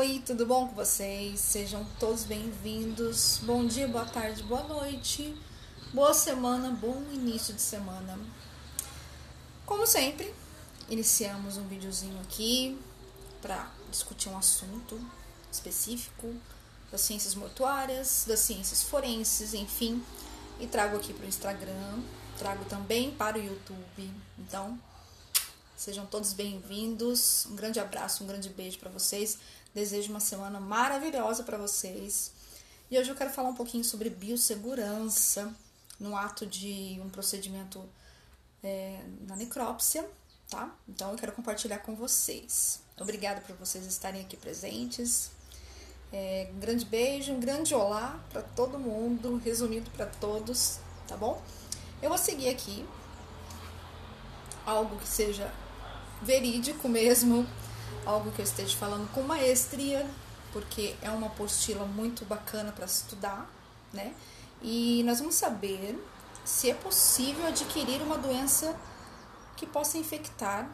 Oi, tudo bom com vocês? Sejam todos bem-vindos. Bom dia, boa tarde, boa noite, boa semana, bom início de semana. Como sempre, iniciamos um videozinho aqui para discutir um assunto específico das ciências mortuárias, das ciências forenses, enfim, e trago aqui para o Instagram, trago também para o YouTube. Então, sejam todos bem-vindos. Um grande abraço, um grande beijo para vocês. Desejo uma semana maravilhosa para vocês. E hoje eu quero falar um pouquinho sobre biossegurança no ato de um procedimento na necrópsia, tá? Então eu quero compartilhar com vocês. Obrigada por vocês estarem aqui presentes. Um grande beijo, um grande olá para todo mundo, resumido para todos, tá bom? Eu vou seguir aqui algo que seja verídico mesmo, algo que eu esteja falando com maestria, porque é uma apostila muito bacana para estudar, né? E nós vamos saber se é possível adquirir uma doença que possa infectar,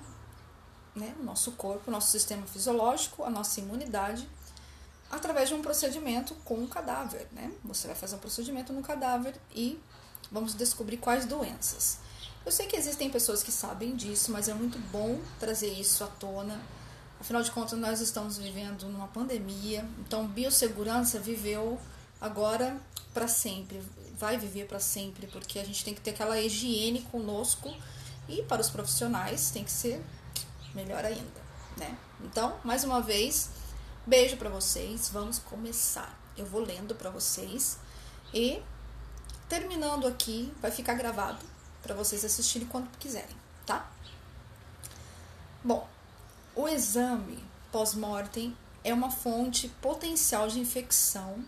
né, o nosso corpo, o nosso sistema fisiológico, a nossa imunidade, através de um procedimento com um cadáver, né? Você vai fazer um procedimento no cadáver e vamos descobrir quais doenças. Eu sei que existem pessoas que sabem disso, mas é muito bom trazer isso à tona. Afinal de contas, nós estamos vivendo numa pandemia, então biossegurança viveu agora para sempre, vai viver para sempre, porque a gente tem que ter aquela higiene conosco e para os profissionais tem que ser melhor ainda, né? Então, mais uma vez, beijo para vocês, vamos começar. Eu vou lendo para vocês e terminando aqui, vai ficar gravado para vocês assistirem quando quiserem, tá? Bom, o exame pós-mortem é uma fonte potencial de infecção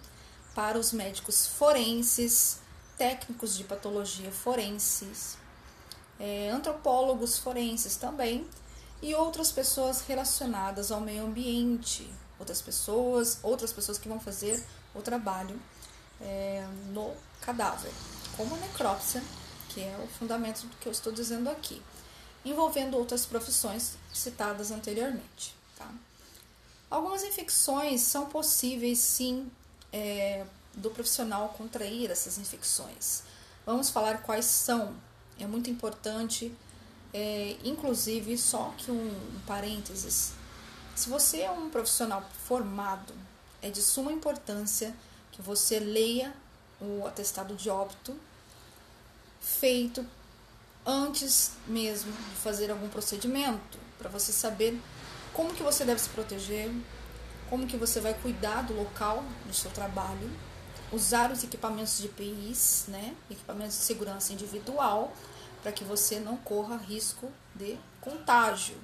para os médicos forenses, técnicos de patologia forenses, antropólogos forenses também e outras pessoas relacionadas ao meio ambiente, outras pessoas que vão fazer o trabalho no cadáver, como a necrópsia, que é o fundamento do que eu estou dizendo aqui, envolvendo outras profissões citadas anteriormente. Tá? Algumas infecções são possíveis, sim, do profissional contrair essas infecções. Vamos falar quais são. É muito importante, inclusive, só que um parênteses. Se você é um profissional formado, é de suma importância que você leia o atestado de óbito feito antes mesmo de fazer algum procedimento, para você saber como que você deve se proteger, como que você vai cuidar do local do seu trabalho, usar os equipamentos de EPIs, né, equipamentos de segurança individual, para que você não corra risco de contágio.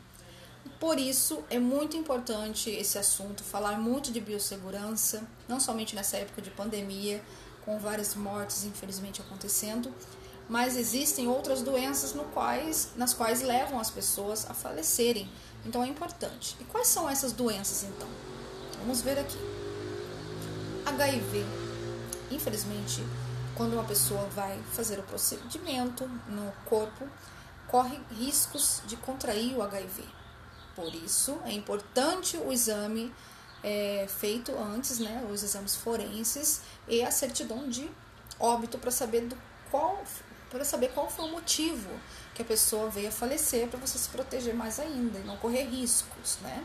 Por isso, é muito importante esse assunto, falar muito de biossegurança, não somente nessa época de pandemia, com várias mortes, infelizmente, acontecendo, mas existem outras doenças nas quais levam as pessoas a falecerem. Então, é importante. E quais são essas doenças, então? Vamos ver aqui. HIV. Infelizmente, quando uma pessoa vai fazer o procedimento no corpo, corre riscos de contrair o HIV. Por isso, é importante o exame feito antes, né, os exames forenses e a certidão de óbito para saber qual foi o motivo que a pessoa veio a falecer, para você se proteger mais ainda e não correr riscos, né?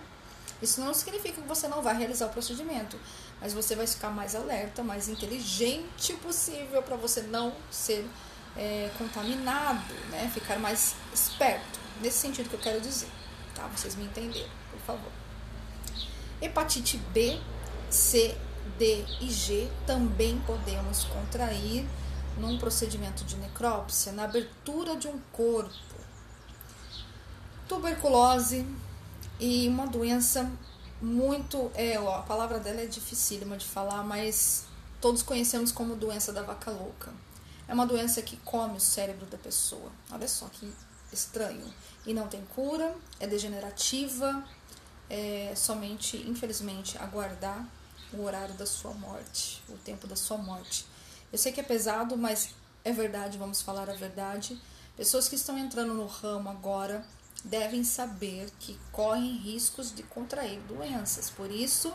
Isso não significa que você não vai realizar o procedimento, mas você vai ficar mais alerta, mais inteligente possível para você não ser contaminado, né? Ficar mais esperto, nesse sentido que eu quero dizer, tá? Vocês me entenderam, por favor. Hepatite B, C, D e G também podemos contrair num procedimento de necrópsia, na abertura de um corpo. Tuberculose e uma doença muito... a palavra dela é dificílima de falar, mas todos conhecemos como doença da vaca louca. É uma doença que come o cérebro da pessoa. Olha só que estranho. E não tem cura, é degenerativa, é somente, infelizmente, aguardar o horário da sua morte, o tempo da sua morte. Eu sei que é pesado, mas é verdade, vamos falar a verdade. Pessoas que estão entrando no ramo agora devem saber que correm riscos de contrair doenças. Por isso,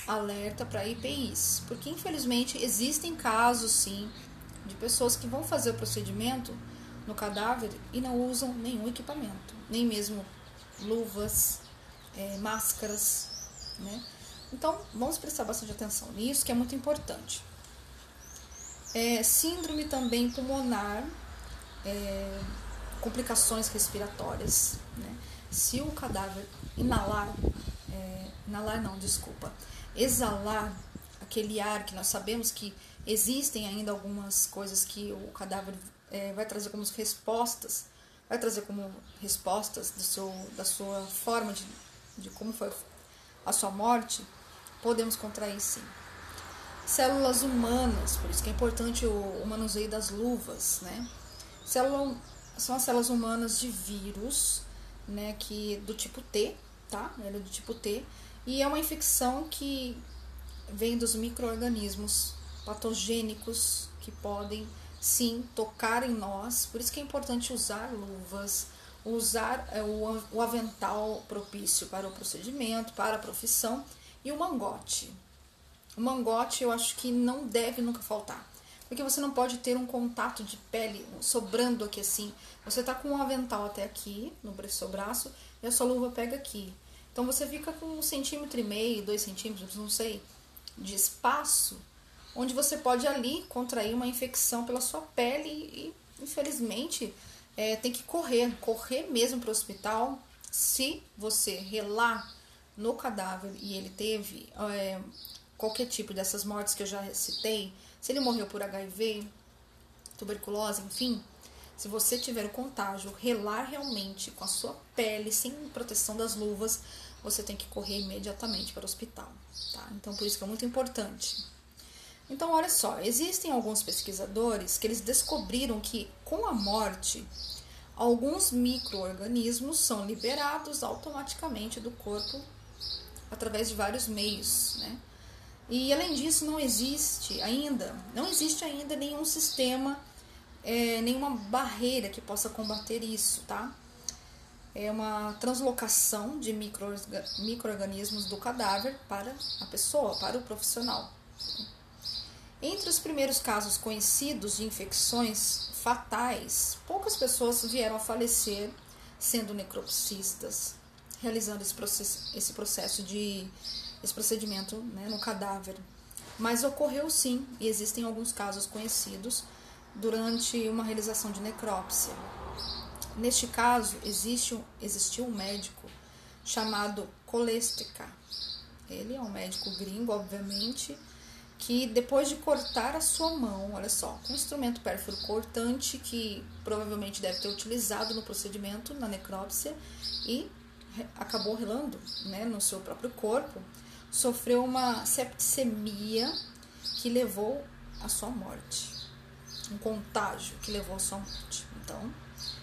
alerta para EPIs, porque infelizmente existem casos sim de pessoas que vão fazer o procedimento no cadáver e não usam nenhum equipamento, nem mesmo luvas, máscaras, né? Então vamos prestar bastante atenção nisso, que é muito importante. Síndrome também pulmonar, complicações respiratórias, né? Se o cadáver exalar aquele ar que nós sabemos que existem ainda algumas coisas que o cadáver vai trazer como respostas, da sua forma de como foi a sua morte, podemos contrair sim. Células humanas, por isso que é importante o manuseio das luvas, né? São as células humanas de vírus, né, do tipo T, tá? Ela é do tipo T, e é uma infecção que vem dos micro-organismos patogênicos que podem, sim, tocar em nós. Por isso que é importante usar luvas, usar o avental propício para o procedimento, para a profissão, e o mangote. O mangote eu acho que não deve nunca faltar, porque você não pode ter um contato de pele sobrando aqui assim. Você tá com um avental até aqui, no seu braço, e a sua luva pega aqui. Então você fica com 1,5 cm, 2 centímetros, não sei, de espaço, onde você pode ali contrair uma infecção pela sua pele e infelizmente tem que correr mesmo para o hospital. Se você relar no cadáver e ele teve qualquer tipo dessas mortes que eu já citei, se ele morreu por HIV, tuberculose, enfim, se você tiver o contágio, relar realmente com a sua pele, sem proteção das luvas, você tem que correr imediatamente para o hospital, tá? Então, por isso que é muito importante. Então, olha só, existem alguns pesquisadores que eles descobriram que, com a morte, alguns micro-organismos são liberados automaticamente do corpo através de vários meios, né? E além disso, não existe ainda nenhum sistema, nenhuma barreira que possa combater isso, tá? É uma translocação de micro-organismos do cadáver para a pessoa, para o profissional. Entre os primeiros casos conhecidos de infecções fatais, poucas pessoas vieram a falecer sendo necropsistas, realizando esse procedimento, né, no cadáver. Mas ocorreu sim, e existem alguns casos conhecidos durante uma realização de necrópsia. Neste caso, existiu um médico chamado Kolestka. Ele é um médico gringo, obviamente, que depois de cortar a sua mão, olha só, com um instrumento pérfuro cortante que provavelmente deve ter utilizado no procedimento, na necrópsia, e acabou relando, né, no seu próprio corpo, sofreu uma septicemia que levou à sua morte, um contágio que levou à sua morte. Então,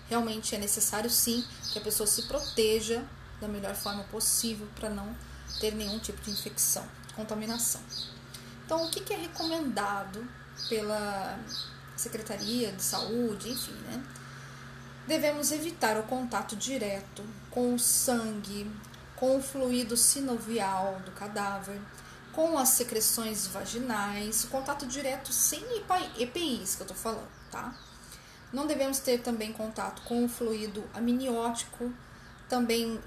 realmente é necessário sim que a pessoa se proteja da melhor forma possível para não ter nenhum tipo de infecção, contaminação. Então, o que é recomendado pela Secretaria de Saúde, enfim, né? Devemos evitar o contato direto com o sangue, com o fluido sinovial do cadáver, com as secreções vaginais, contato direto sem EPIs que eu tô falando, tá? Não devemos ter também contato com o fluido amniótico, também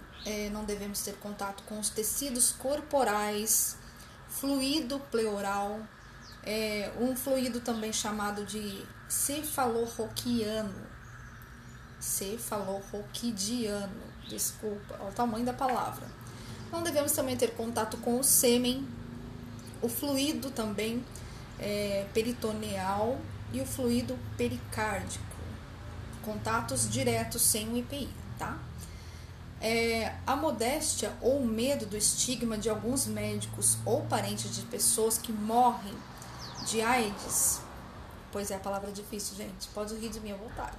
não devemos ter contato com os tecidos corporais, fluido pleural, um fluido também chamado de cefalorraquidiano, desculpa, olha o tamanho da palavra. Não devemos também ter contato com o sêmen, o fluido também peritoneal e o fluido pericárdico. Contatos diretos sem o EPI, tá? A modéstia ou o medo do estigma de alguns médicos ou parentes de pessoas que morrem de AIDS, pois a palavra é difícil, gente, pode rir de mim à vontade.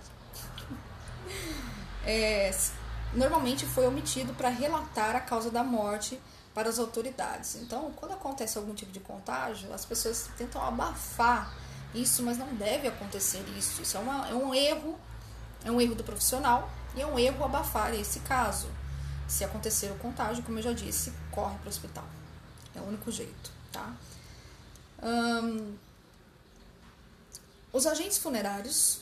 Normalmente foi omitido para relatar a causa da morte para as autoridades. Então, quando acontece algum tipo de contágio, as pessoas tentam abafar isso, mas não deve acontecer isso. Isso é um erro do profissional E é um erro abafar esse caso. Se acontecer o contágio, como eu já disse, corre para o hospital. É o único jeito, tá? Os agentes funerários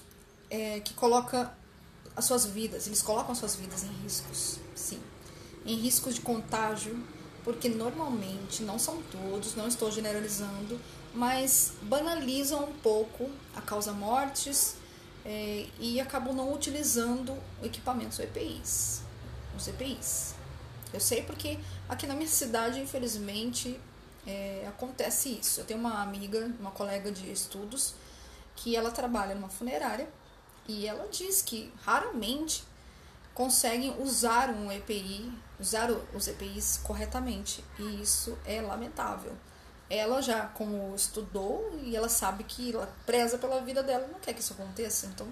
que colocam as suas vidas, eles colocam as suas vidas em riscos, sim. Em riscos de contágio, porque normalmente, não são todos, não estou generalizando, mas banalizam um pouco a causa-mortes e acabam não utilizando equipamentos EPIs, os EPIs. Eu sei porque aqui na minha cidade, infelizmente, acontece isso. Eu tenho uma amiga, uma colega de estudos, que ela trabalha numa funerária e ela diz que raramente conseguem usar um EPI, usar os EPIs corretamente, e isso é lamentável. Ela já como estudou e ela sabe que ela preza pela vida dela, não quer que isso aconteça. Então,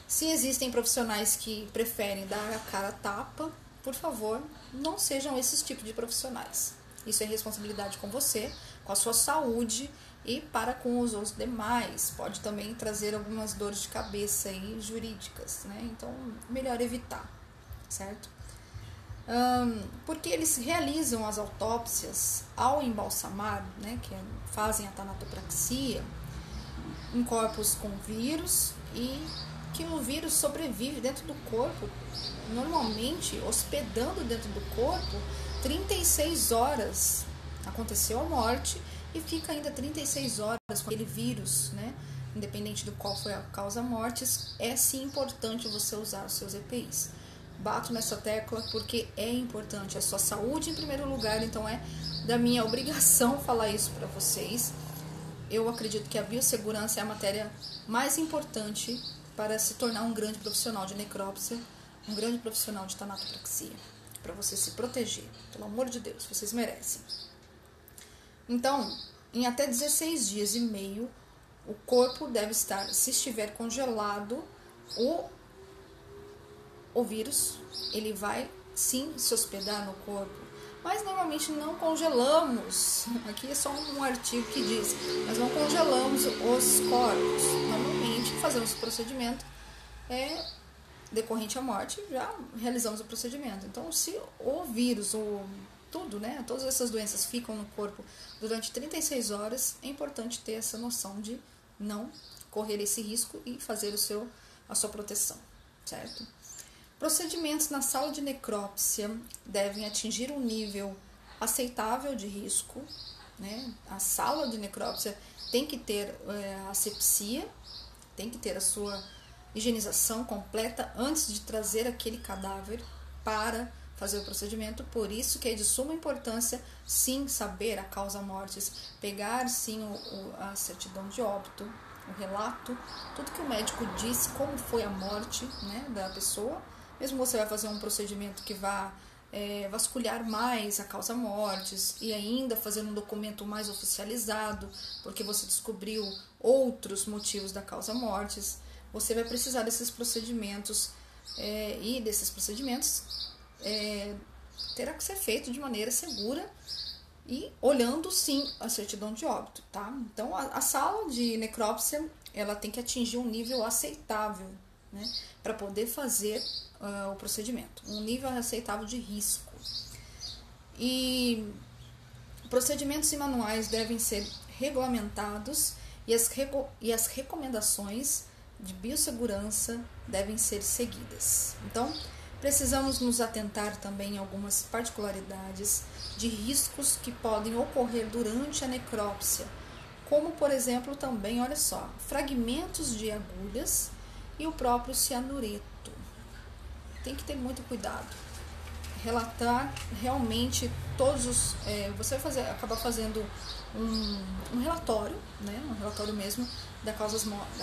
se existem profissionais que preferem dar a cara a tapa, por favor, não sejam esses tipos de profissionais. Isso é responsabilidade com você, com a sua saúde e para com os demais. Pode também trazer algumas dores de cabeça aí, jurídicas, né? Então, melhor evitar, certo? Porque eles realizam as autópsias ao embalsamar, né, que fazem a tanatopraxia, em corpos com vírus e que o vírus sobrevive dentro do corpo, normalmente hospedando dentro do corpo 36 horas. Aconteceu a morte e fica ainda 36 horas com aquele vírus, né? Independente do qual foi a causa-mortes, é sim importante você usar os seus EPIs. Bato nessa tecla porque é importante a sua saúde em primeiro lugar, então é da minha obrigação falar isso para vocês. Eu acredito que a biossegurança é a matéria mais importante para se tornar um grande profissional de necrópsia, um grande profissional de tanatopraxia, para você se proteger. Pelo amor de Deus, vocês merecem. Então, em até 16 dias e meio, o corpo deve estar, se estiver congelado, o vírus, ele vai sim se hospedar no corpo, mas normalmente não congelamos. Aqui é só um artigo que diz, nós não congelamos os corpos. Normalmente fazemos o procedimento decorrente à morte, já realizamos o procedimento. Então, se o vírus, tudo, né, todas essas doenças ficam no corpo durante 36 horas, é importante ter essa noção de não correr esse risco e fazer a sua proteção, certo? Procedimentos na sala de necrópsia devem atingir um nível aceitável de risco, né? A sala de necrópsia tem que ter asepsia, tem que ter a sua higienização completa antes de trazer aquele cadáver para fazer o procedimento. Por isso que é de suma importância, sim, saber a causa-mortes, pegar, sim, a certidão de óbito, o relato, tudo que o médico disse, como foi a morte, né, da pessoa. Mesmo você vai fazer um procedimento que vá vasculhar mais a causa-mortes e ainda fazer um documento mais oficializado, porque você descobriu outros motivos da causa-mortes, você vai precisar desses procedimentos e desses procedimentos terá que ser feito de maneira segura e olhando sim a certidão de óbito, tá? Então a sala de necrópsia ela tem que atingir um nível aceitável, né, para poder fazer o procedimento, um nível aceitável de risco. E procedimentos e manuais devem ser regulamentados e as recomendações de biossegurança devem ser seguidas. Então, precisamos nos atentar também a algumas particularidades de riscos que podem ocorrer durante a necrópsia, como, por exemplo, também, olha só, fragmentos de agulhas e o próprio cianureto. Tem que ter muito cuidado. Relatar realmente todos os... você vai acabar fazendo um relatório, né, um relatório mesmo da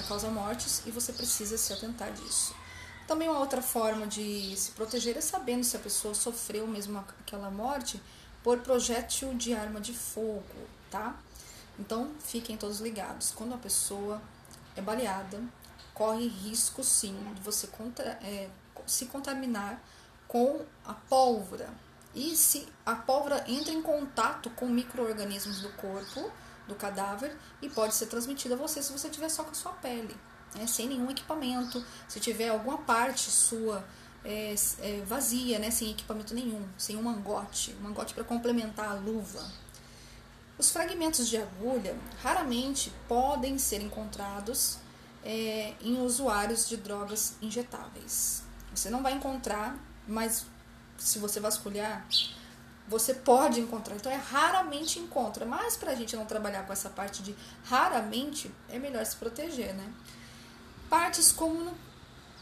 causa-mortes, e você precisa se atentar disso. Também uma outra forma de se proteger é sabendo se a pessoa sofreu mesmo aquela morte por projétil de arma de fogo, tá? Então, fiquem todos ligados. Quando a pessoa é baleada, corre risco, sim, de você se contaminar com a pólvora. E se a pólvora entra em contato com micro-organismos do corpo, do cadáver, e pode ser transmitida a você se você tiver só com a sua pele. né, sem nenhum equipamento. Se tiver alguma parte sua vazia, né, sem equipamento nenhum, sem um mangote para complementar a luva. Os fragmentos de agulha raramente podem ser encontrados em usuários de drogas injetáveis. Você não vai encontrar, mas se você vasculhar, você pode encontrar. Então, raramente encontra. Mas para a gente não trabalhar com essa parte de raramente, é melhor se proteger, né? Partes como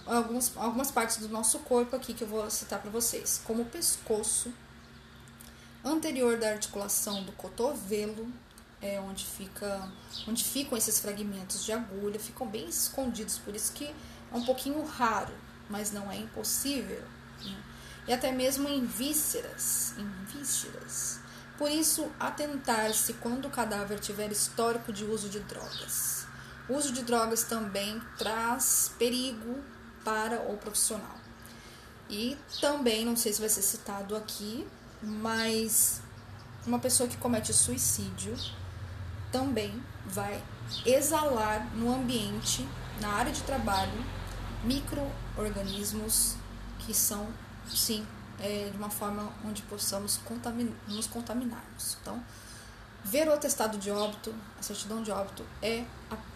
algumas partes do nosso corpo aqui que eu vou citar para vocês, como o pescoço, anterior da articulação do cotovelo, onde ficam esses fragmentos de agulha, ficam bem escondidos, por isso que é um pouquinho raro, mas não é impossível, né? E até mesmo em vísceras. Por isso, atentar-se quando o cadáver tiver histórico de uso de drogas. O uso de drogas também traz perigo para o profissional. E também, não sei se vai ser citado aqui, mas uma pessoa que comete suicídio também vai exalar no ambiente, na área de trabalho, micro-organismos que são, sim, de uma forma onde possamos nos contaminarmos. Então, ver o atestado de óbito, a certidão de óbito, é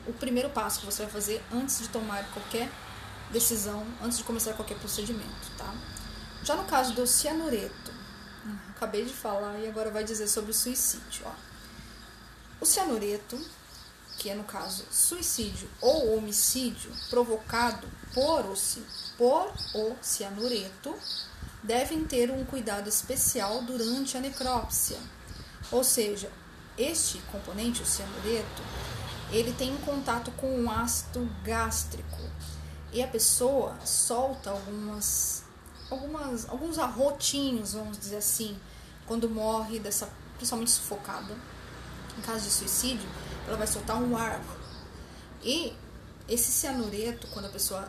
o primeiro passo que você vai fazer antes de tomar qualquer decisão, antes de começar qualquer procedimento, tá? Já no caso do cianureto, acabei de falar e agora vai dizer sobre o suicídio, ó. O cianureto, que é no caso suicídio ou homicídio provocado por o cianureto, devem ter um cuidado especial durante a necrópsia. Ou seja, este componente, o cianureto, ele tem um contato com um ácido gástrico e a pessoa solta alguns arrotinhos, vamos dizer assim, quando morre principalmente sufocada. Em caso de suicídio, ela vai soltar um ar. E esse cianureto, quando a pessoa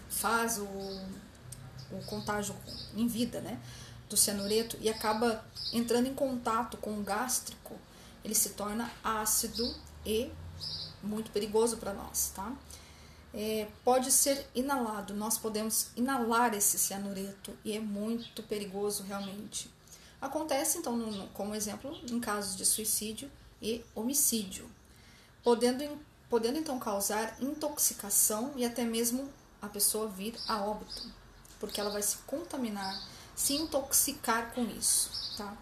faz o contágio em vida, né, do cianureto e acaba entrando em contato com o gástrico, ele se torna ácido e muito perigoso para nós, tá? Pode ser inalado, nós podemos inalar esse cianureto e é muito perigoso realmente. Acontece, então, como exemplo, em casos de suicídio e homicídio, podendo então causar intoxicação e até mesmo a pessoa vir a óbito, porque ela vai se contaminar, se intoxicar com isso, tá?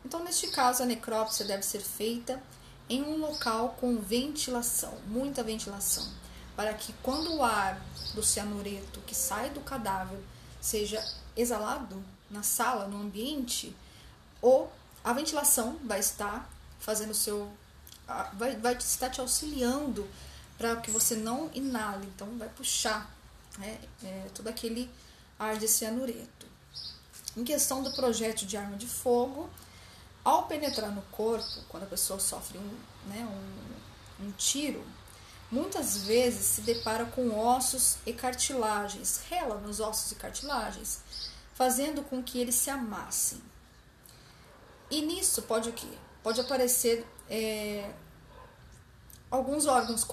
Então, neste caso, a necrópsia deve ser feita em um local com ventilação, muita ventilação, para que quando o ar do cianureto que sai do cadáver seja exalado na sala, no ambiente, a ventilação vai estar fazendo vai estar te auxiliando para que você não inale, então vai puxar, né, todo aquele ar de cianureto. Em questão do projétil de arma de fogo, ao penetrar no corpo, quando a pessoa sofre um tiro, muitas vezes se depara com ossos e cartilagens, rela nos ossos e cartilagens, fazendo com que eles se amassem. E nisso pode o quê? Pode aparecer alguns órgãos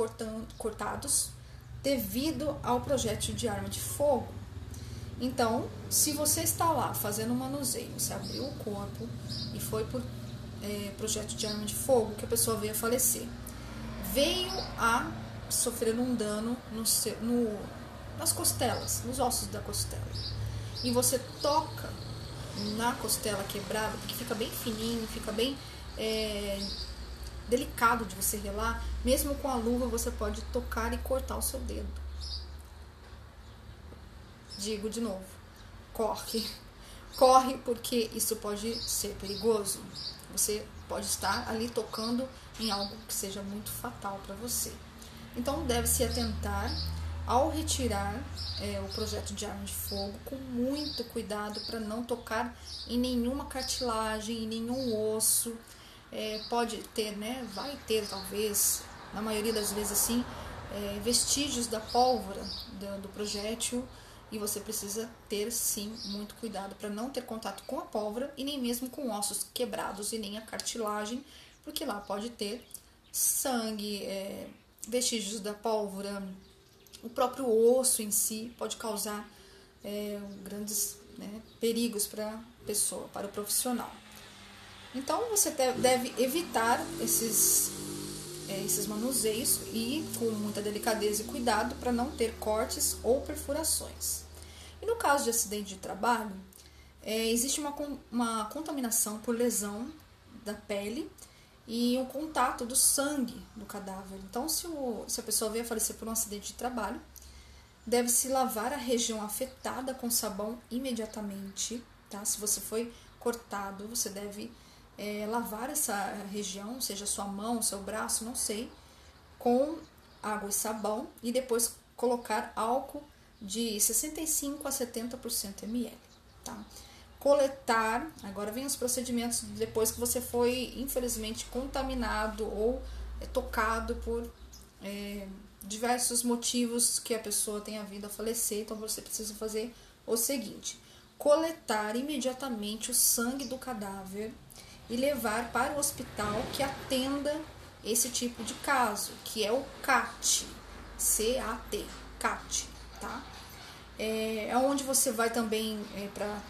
cortados devido ao projétil de arma de fogo. Então, se você está lá fazendo um manuseio, você abriu o corpo e foi por projétil de arma de fogo que a pessoa veio a falecer, veio a sofrer um dano nas costelas, nos ossos da costela, e você toca na costela quebrada, porque fica bem fininho, fica bem delicado de você relar, mesmo com a luva você pode tocar e cortar o seu dedo. Digo de novo, corre porque isso pode ser perigoso. Você pode estar ali tocando em algo que seja muito fatal para você. Então deve-se atentar ao retirar o projétil de arma de fogo com muito cuidado para não tocar em nenhuma cartilagem, em nenhum osso. Pode ter, né? Vai ter talvez, na maioria das vezes assim, vestígios da pólvora do projétil, e você precisa ter sim muito cuidado para não ter contato com a pólvora e nem mesmo com ossos quebrados e nem a cartilagem, porque lá pode ter sangue, vestígios da pólvora, o próprio osso em si pode causar grandes, né, perigos para a pessoa, para o profissional. Então você deve evitar esses manuseios e com muita delicadeza e cuidado para não ter cortes ou perfurações. E no caso de acidente de trabalho, existe uma contaminação por lesão da pele e o contato do sangue do cadáver. Então, se a pessoa veio a falecer por um acidente de trabalho, deve-se lavar a região afetada com sabão imediatamente. Tá? Se você foi cortado, você deve lavar essa região, seja sua mão, seu braço, não sei, com água e sabão e depois colocar álcool de 65 a 70% ml. Tá? Coletar, agora vem os procedimentos depois que você foi infelizmente contaminado ou tocado por diversos motivos que a pessoa tenha vindo a falecer. Então você precisa fazer o seguinte: coletar imediatamente o sangue do cadáver e levar para o hospital que atenda esse tipo de caso, que é o CAT, C-A-T, CAT, tá? É onde você vai também para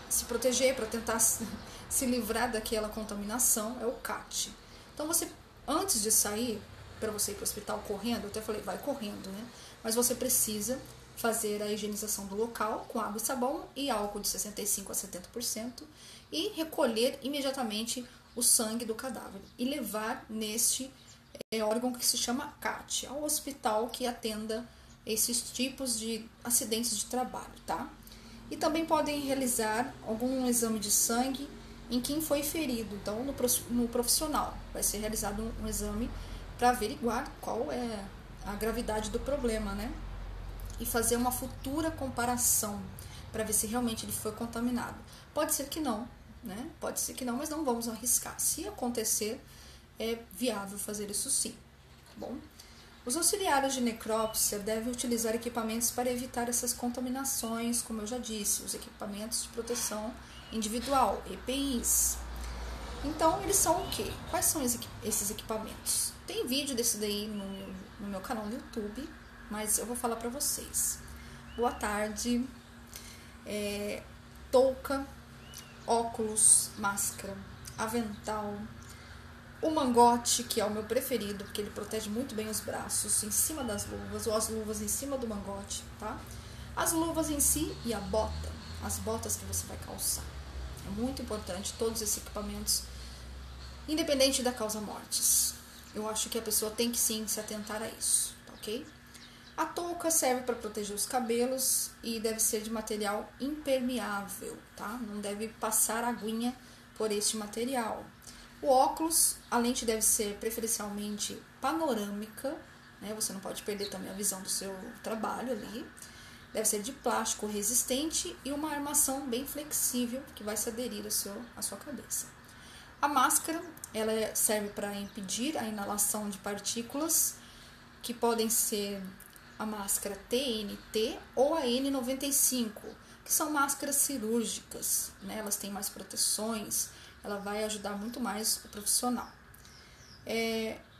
se proteger, para tentar se livrar daquela contaminação, é o CAT. Então você, antes de sair, para você ir para o hospital correndo, eu até falei, vai correndo, né? Mas você precisa fazer a higienização do local com água e sabão e álcool de 65 a 70% e recolher imediatamente o sangue do cadáver e levar neste órgão que se chama CAT, ao hospital que atenda esses tipos de acidentes de trabalho, tá? E também podem realizar algum exame de sangue em quem foi ferido. Então, no profissional, vai ser realizado um exame para averiguar qual é a gravidade do problema, né? E fazer uma futura comparação para ver se realmente ele foi contaminado. Pode ser que não, né? Pode ser que não, mas não vamos arriscar. Se acontecer, é viável fazer isso sim, tá bom? Os auxiliares de necrópsia devem utilizar equipamentos para evitar essas contaminações, como eu já disse, os equipamentos de proteção individual, EPIs. Então, eles são o quê? Quais são esses equipamentos? Tem vídeo desse daí no meu canal no YouTube, mas eu vou falar para vocês. Boa tarde. Touca, óculos, máscara, avental, o mangote, que é o meu preferido, porque ele protege muito bem os braços em cima das luvas, ou as luvas em cima do mangote, tá? As luvas em si e a bota, as botas que você vai calçar. É muito importante todos esses equipamentos, independente da causa mortes. Eu acho que a pessoa tem que sim se atentar a isso, tá ok? A touca serve para proteger os cabelos e deve ser de material impermeável, tá? Não deve passar aguinha por este material. O óculos, a lente deve ser preferencialmente panorâmica, né? Você não pode perder também a visão do seu trabalho ali. Deve ser de plástico resistente e uma armação bem flexível que vai se aderir à sua cabeça. A máscara, ela serve para impedir a inalação de partículas, que podem ser a máscara TNT ou a N95, que são máscaras cirúrgicas, né? Elas têm mais proteções, ela vai ajudar muito mais o profissional.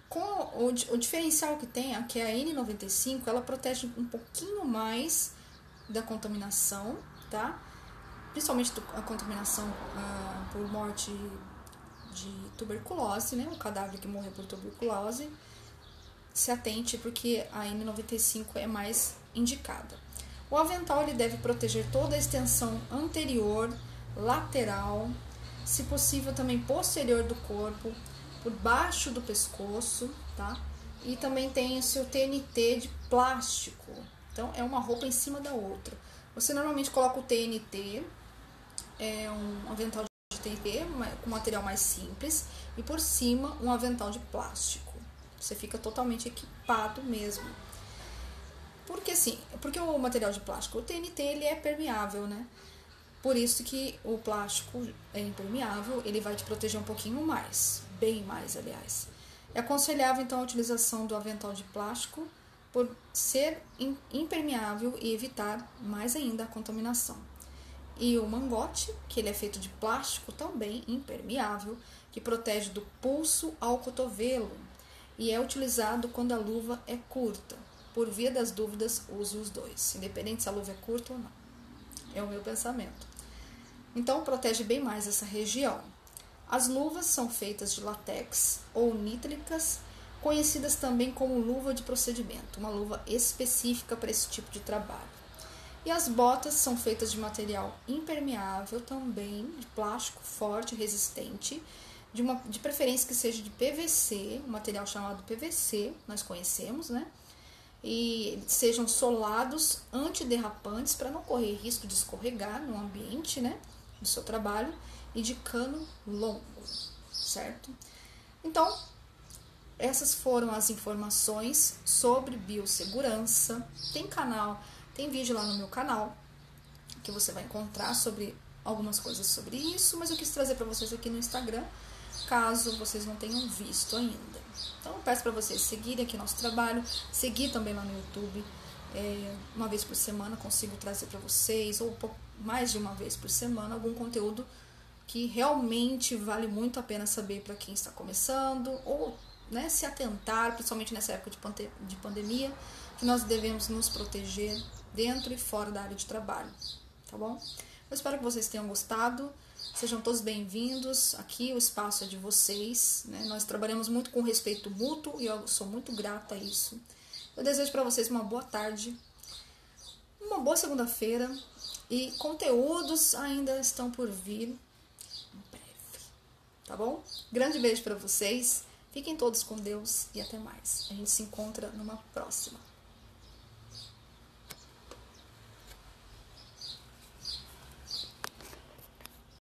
Com o diferencial que tem é que a N95, ela protege um pouquinho mais da contaminação, tá? Principalmente a contaminação por morte de tuberculose, né? O cadáver que morreu por tuberculose. Se atente, porque a N95 é mais indicada. O avental ele deve proteger toda a extensão anterior, lateral, se possível também posterior do corpo, por baixo do pescoço, tá? E também tem o seu TNT de plástico. Então é uma roupa em cima da outra. Você normalmente coloca o TNT, um avental de TNT com material mais simples, e por cima um avental de plástico. Você fica totalmente equipado mesmo. Porque o material de plástico, o TNT, ele é permeável, né? Por isso que o plástico é impermeável, ele vai te proteger um pouquinho mais, bem mais, aliás. É aconselhável, então, a utilização do avental de plástico por ser impermeável e evitar mais ainda a contaminação. E o mangote, que ele é feito de plástico também impermeável, que protege do pulso ao cotovelo. e é utilizado quando a luva é curta. Por via das dúvidas, use os dois, independente se a luva é curta ou não. É o meu pensamento. Então, protege bem mais essa região. As luvas são feitas de látex ou nítricas, conhecidas também como luva de procedimento, uma luva específica para esse tipo de trabalho. E as botas são feitas de material impermeável também, de plástico forte, resistente, de preferência que seja de PVC, um material chamado PVC, nós conhecemos, né? E sejam solados antiderrapantes para não correr risco de escorregar no ambiente, né, do seu trabalho, e de cano longo, certo? Então, essas foram as informações sobre biossegurança. Tem vídeo lá no meu canal que você vai encontrar sobre algumas coisas sobre isso, mas eu quis trazer para vocês aqui no Instagram, caso vocês não tenham visto ainda. Então eu peço para vocês seguirem aqui nosso trabalho, seguir também lá no YouTube. Uma vez por semana consigo trazer para vocês, ou mais de uma vez por semana, algum conteúdo que realmente vale muito a pena saber para quem está começando, ou, né, se atentar, principalmente nessa época de pandemia, que nós devemos nos proteger dentro e fora da área de trabalho, tá bom? Eu espero que vocês tenham gostado, sejam todos bem-vindos, aqui o espaço é de vocês, né? Nós trabalhamos muito com respeito mútuo e eu sou muito grata a isso. Eu desejo para vocês uma boa tarde, uma boa segunda-feira, e conteúdos ainda estão por vir em breve, tá bom? Grande beijo para vocês, fiquem todos com Deus e até mais. A gente se encontra numa próxima.